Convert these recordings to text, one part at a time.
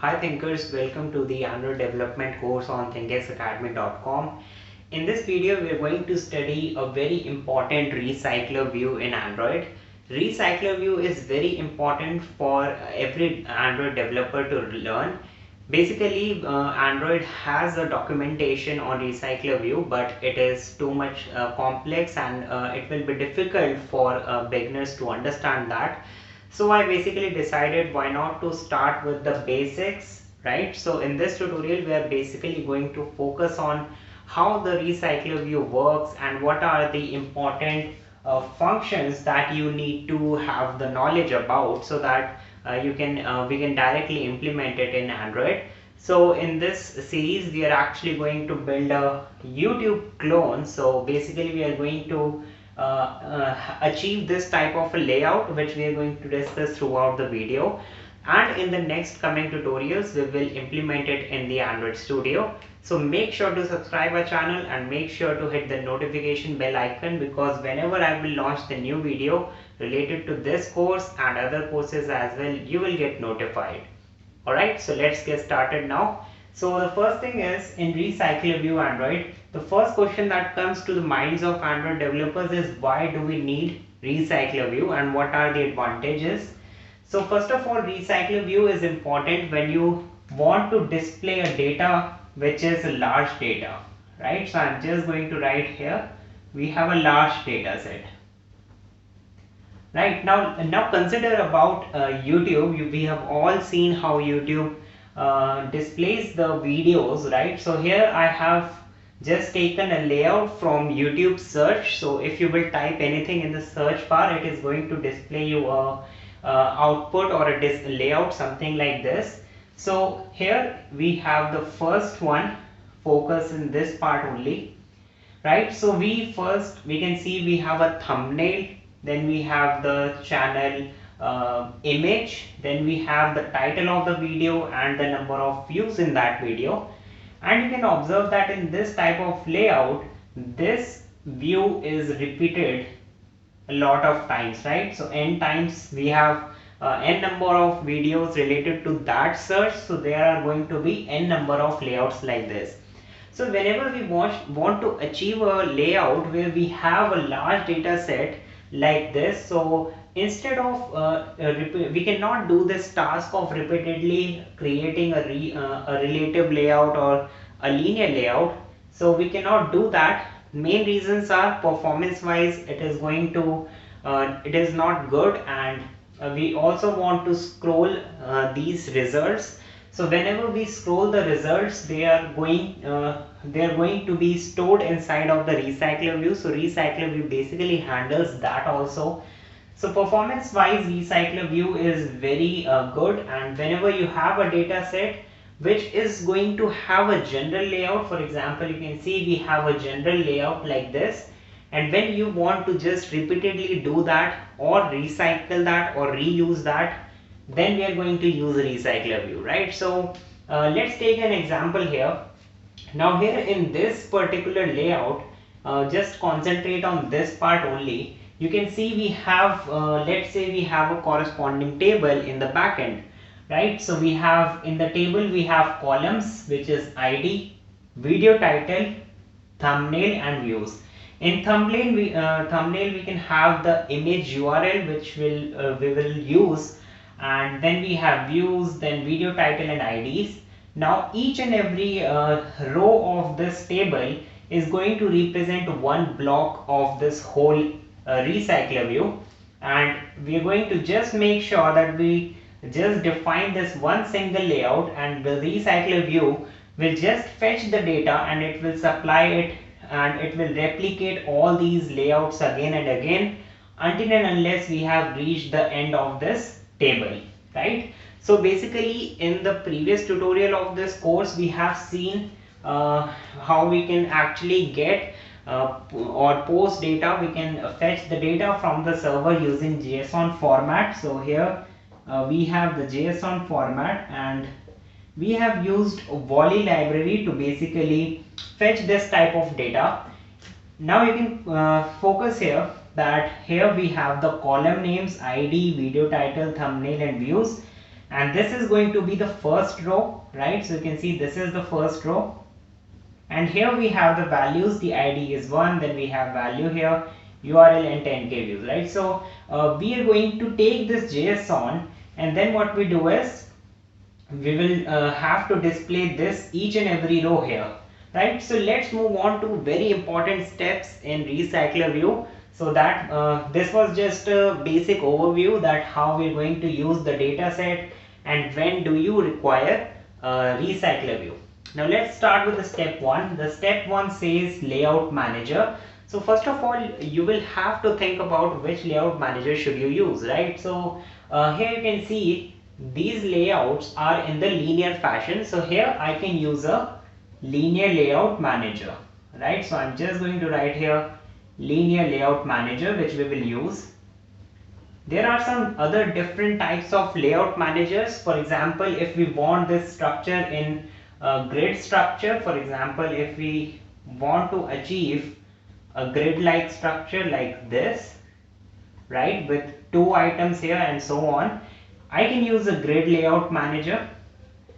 Hi thinkers, welcome to the Android development course on thinkexacademy.com. In this video, we are going to study a very important recycler view in Android. Recycler view is very important for every Android developer to learn. Basically, Android has a documentation on recycler view, but it is too much complex and it will be difficult for beginners to understand that. So I basically decided why not to start with the basics, right? So in this tutorial, we are basically going to focus on how the recycler view works and what are the important functions that you need to have the knowledge about, so that we can directly implement it in Android. So in this series, we are actually going to build a YouTube clone. So basically, we are going to achieve this type of a layout, which we are going to discuss throughout the video, and in the next coming tutorials we will implement it in the Android Studio. So make sure to subscribe our channel and make sure to hit the notification bell icon, because whenever I will launch the new video related to this course and other courses as well, you will get notified. Alright, so let's get started now. So the first thing is, in Recycler View Android, the first question that comes to the minds of Android developers is, why do we need Recycler View and what are the advantages? So first of all, Recycler View is important when you want to display a data which is a large data, right? So I'm just going to write here, we have a large data set. Right, now consider about YouTube. We have all seen how YouTube displays the videos, right? So here I have just taken a layout from YouTube search. So if you will type anything in the search bar, it is going to display you a output or a layout, something like this. So here we have the first one, focus in this part only, right? So we can see we have a thumbnail, then we have the channel image, then we have the title of the video and the number of views in that video. And you can observe that in this type of layout, this view is repeated a lot of times, right? So n times we have n number of videos related to that search, so there are going to be n number of layouts like this. So whenever we want to achieve a layout where we have a large data set like this, so instead of we cannot do this task of repeatedly creating a relative layout or a linear layout. So we cannot do that. Main reasons are, performance wise it is not good, and we also want to scroll these results. So whenever we scroll the results, they are going to be stored inside of the recycler view. So recycler view basically handles that also. So performance wise, recycler view is very good, and whenever you have a data set which is going to have a general layout, for example, you can see we have a general layout like this, and when you want to just repeatedly do that or recycle that or reuse that, then we are going to use recycler view, right? So let's take an example here. Now here in this particular layout, just concentrate on this part only. You can see we have, let's say we have a corresponding table in the backend, right? So we have, in the table we have columns, which is ID, video title, thumbnail and views. In thumbnail we can have the image URL, which we will use, and then we have views, then video title and IDs. Now each and every row of this table is going to represent one block of this whole recycler view, and we are going to just make sure that we just define this one single layout, and the recycler view will just fetch the data and it will supply it, and it will replicate all these layouts again and again until and unless we have reached the end of this table, right? So basically, in the previous tutorial of this course, we have seen how we can actually get or post data. We can fetch the data from the server using JSON format. So here we have the JSON format, and we have used Volley library to basically fetch this type of data. Now you can focus here, that here we have the column names, ID, video title, thumbnail and views. and this is going to be the first row, right? So you can see this is the first row, and here we have the values. The ID is 1, then we have value here, URL and 10k views, right? So we are going to take this JSON, and then what we do is we will have to display this each and every row here, right? So let's move on to very important steps in recycler view. So that this was just a basic overview that how we're going to use the data set and when do you require recycler view. Now let's start with the step 1. The step 1 says layout manager. So first of all, you will have to think about which layout manager should you use, right? So here you can see these layouts are in the linear fashion. So here I can use a linear layout manager, right? So I'm just going to write here linear layout manager, which we will use. There are some other different types of layout managers. For example, if we want this structure in grid structure, for example, if we want to achieve a grid like structure like this, right, with 2 items here and so on, I can use a grid layout manager.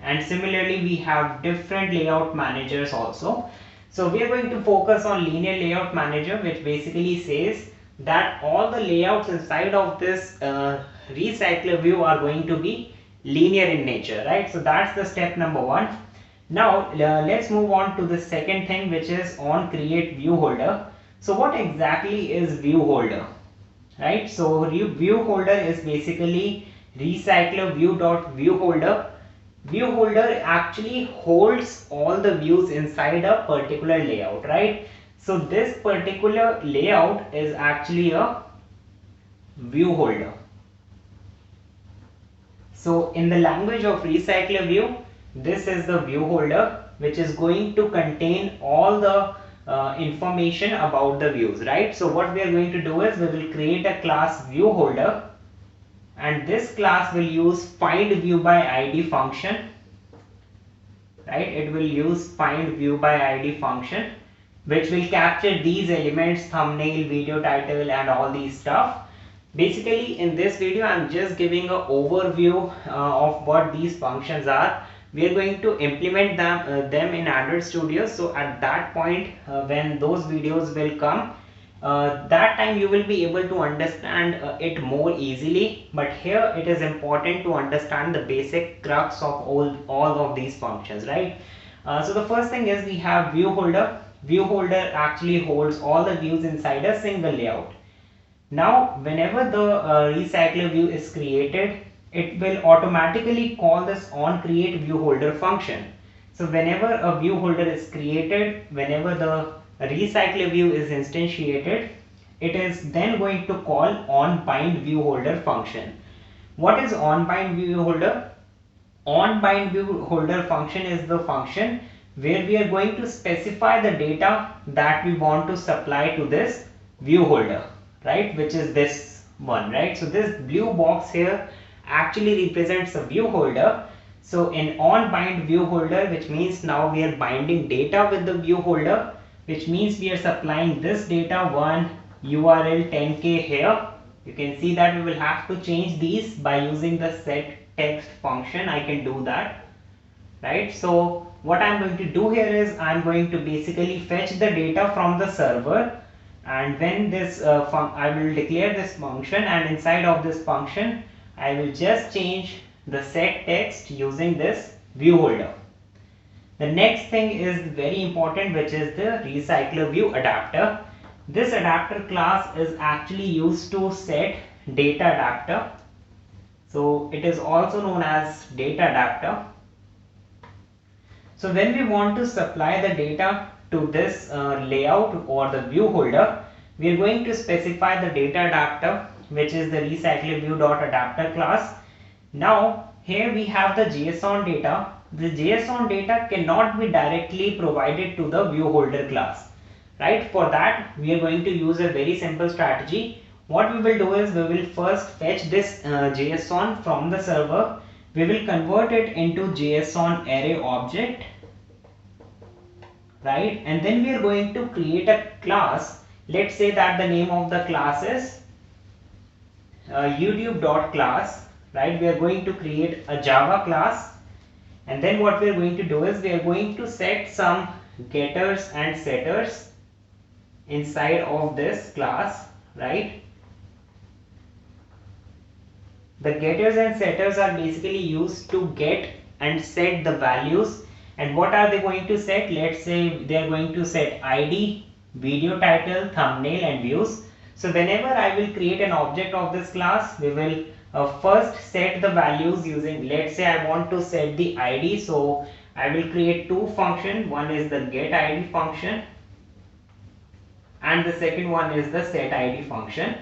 And similarly, we have different layout managers also. So we are going to focus on linear layout manager, which basically says that all the layouts inside of this recycler view are going to be linear in nature, right? So that's the step number 1. Now let's move on to the second thing, which is on create view holder. So what exactly is view holder, right? So view holder is basically recycler view holder. View holder actually holds all the views inside a particular layout, right? So this particular layout is actually a view holder. So in the language of recycler view, this is the view holder, which is going to contain all the information about the views, right? So what we are going to do is we will create a class view holder, and this class will use find view by ID function, right? It will use find view by ID function, which will capture these elements, thumbnail, video title, and all these stuff. Basically in this video I'm just giving an overview of what these functions are. We are going to implement them in Android Studio. So at that point when those videos will come, that time you will be able to understand it more easily. But here it is important to understand the basic crux of all of these functions, right? So the first thing is we have view holder. View holder actually holds all the views inside a single layout. Now whenever the recycler view is created, it will automatically call this on create view holder function. So whenever a view holder is created, whenever the recycler view is instantiated, it is then going to call on bind view holder function. What is on bind view holder? On bind view holder function is the function where we are going to specify the data that we want to supply to this view holder, right, which is this one, right? So this blue box here actually represents a view holder. So in on bind view holder, which means now we are binding data with the view holder, which means we are supplying this data 1 URL 10k here. You can see that we will have to change these by using the set text function. I can do that, right? So what I'm going to do here is I'm going to basically fetch the data from the server, and when this I will declare this function, and inside of this function I will just change the set text using this view holder. The next thing is very important, which is the recycler view adapter. This adapter class is actually used to set data adapter. So it is also known as data adapter. So when we want to supply the data to this layout or the view holder, we are going to specify the data adapter, which is the recycler view.adapter class. Now here we have the JSON data. The JSON data cannot be directly provided to the view holder class, right? For that we are going to use a very simple strategy. What we will do is we will first fetch this JSON from the server. We will convert it into JSON array object, right? And then we are going to create a class. Let's say that the name of the class is YouTube.class, right? We are going to create a Java class, and then what we are going to do is we are going to set some getters and setters inside of this class, right? The getters and setters are basically used to get and set the values. And what are they going to set? Let's say they are going to set ID, video title, thumbnail and views. So whenever I will create an object of this class, we will first set the values using, let's say I want to set the ID. So I will create two functions. One is the get ID function and the second one is the set ID function.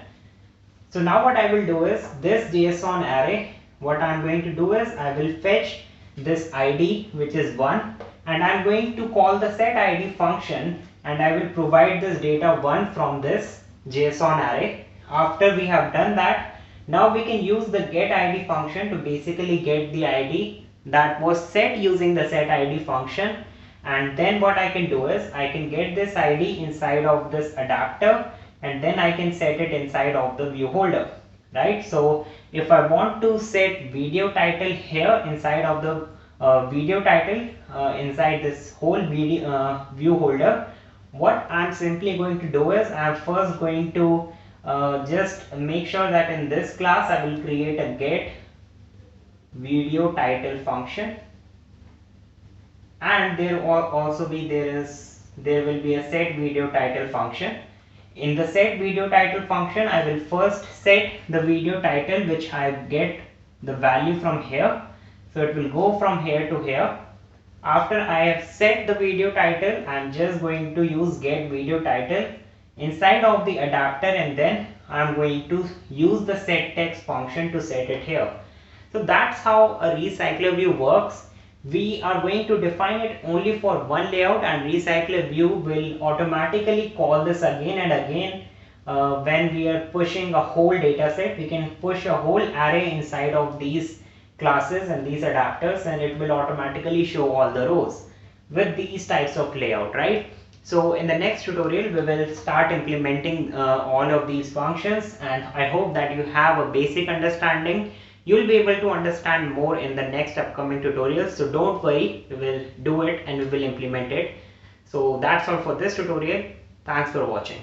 So now what I will do is this JSON array, what I am going to do is I will fetch this ID which is 1, and I am going to call the set ID function, and I will provide this data 1 from this JSON array. After we have done that, now we can use the get ID function to basically get the ID that was set using the set ID function. And then what I can do is I can get this ID inside of this adapter, and then I can set it inside of the view holder, right? So if I want to set video title here inside of the video title inside this whole video view holder, what I'm simply going to do is I'm first going to just make sure that in this class I will create a get video title function, and there will also be there will be a set video title function. In the set video title function, I will first set the video title which I get the value from here. So it will go from here to here. After I have set the video title, I am just going to use get video title inside of the adapter, and then I am going to use the set text function to set it here. So that's how a recycler view works. We are going to define it only for one layout, and recycler view will automatically call this again and again. When we are pushing a whole data set, we can push a whole array inside of these classes and these adapters, and it will automatically show all the rows with these types of layout, right? So in the next tutorial we will start implementing all of these functions, and I hope that you have a basic understanding. You'll be able to understand more in the next upcoming tutorials, so don't worry, we will do it and we will implement it. So that's all for this tutorial. Thanks for watching.